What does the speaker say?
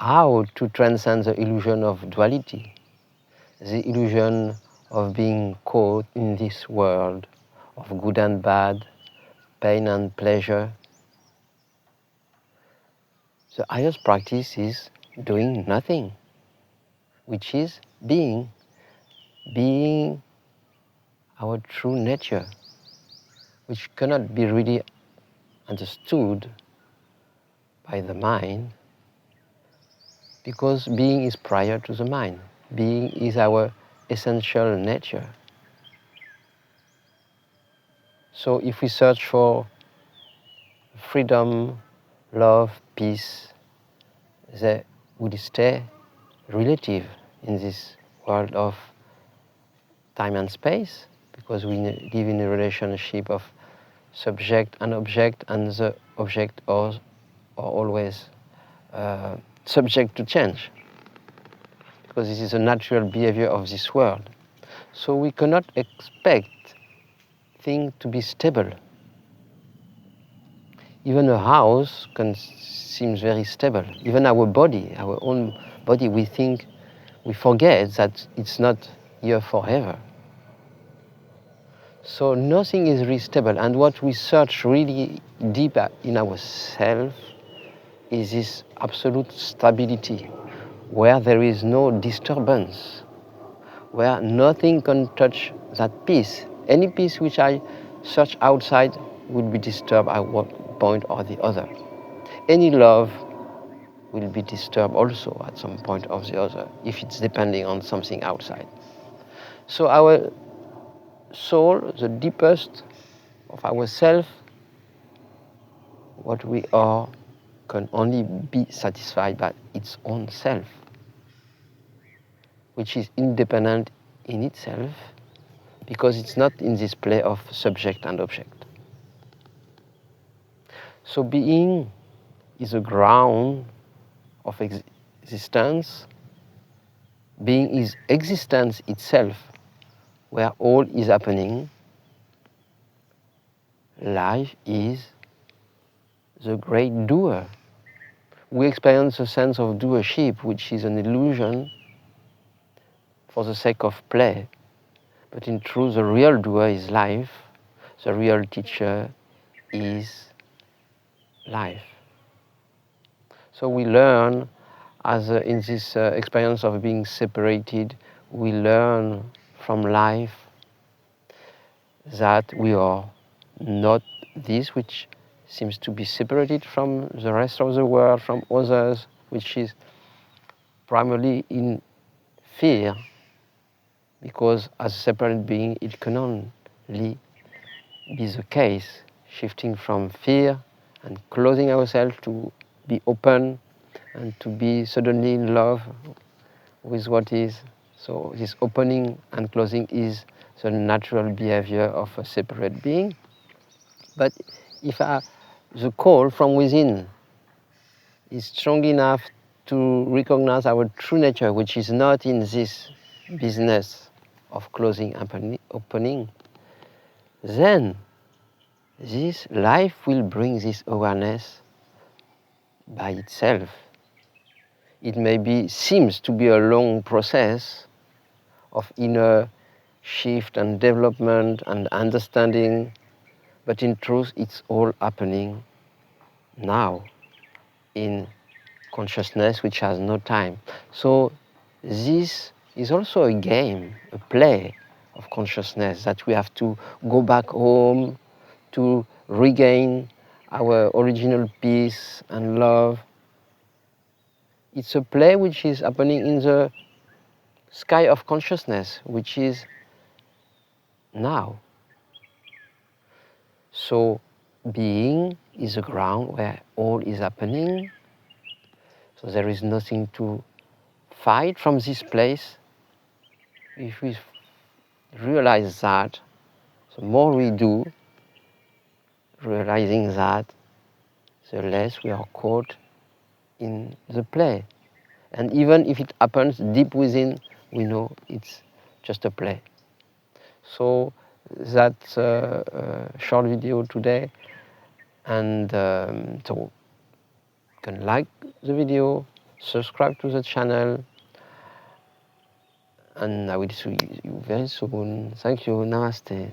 how to transcend the illusion of duality, the illusion of being caught in this world of good and bad, pain and pleasure. The highest practice is doing nothing, which is being our true nature, which cannot be really understood by the mind, because being is prior to the mind. Being is our essential nature. So if we search for freedom, love, peace, they would stay relative in this world of time and space, because we live in a relationship of subject and object, and the object are always subject to change, because this is a natural behavior of this world. So we cannot expect things to be stable. Even a house seems very stable. Even our body, our own body, we forget that it's not here forever. So nothing is really stable, and what we search really deep in ourselves is this absolute stability, where there is no disturbance, where nothing can touch that peace. Any peace which I search outside will be disturbed at one point or the other. Any love will be disturbed also at some point or the other, if it's depending on something outside. So our soul, the deepest of ourself, what we are, can only be satisfied by its own self, which is independent in itself, because it's not in this play of subject and object. So being is a ground of existence. Being is existence itself, where all is happening. Life is the great doer. We experience a sense of doership, which is an illusion for the sake of play. But in truth, the real doer is life. The real teacher is life. So we learn, as in this experience of being separated, we learn from life that we are not this which seems to be separated from the rest of the world, from others, which is primarily in fear, because as a separate being, it can only be the case, shifting from fear and closing ourselves to be open and to be suddenly in love with what is. So this opening and closing is the natural behavior of a separate being. But if the call from within is strong enough to recognize our true nature, which is not in this business of closing and opening, then this life will bring this awareness by itself. It seems to be a long process of inner shift and development and understanding, but in truth, it's all happening now in consciousness, which has no time. So this is also a game, a play of consciousness, that we have to go back home to regain our original peace and love. It's a play which is happening in the sky of consciousness, which is now. So being is a ground where all is happening. So there is nothing to fight from this place. If we realize that, the more we do, realizing that, the less we are caught in the play. And even if it happens deep within, we know it's just a play. So that's a short video today. And so you can like the video, subscribe to the channel, and I will see you very soon. Thank you. Namaste.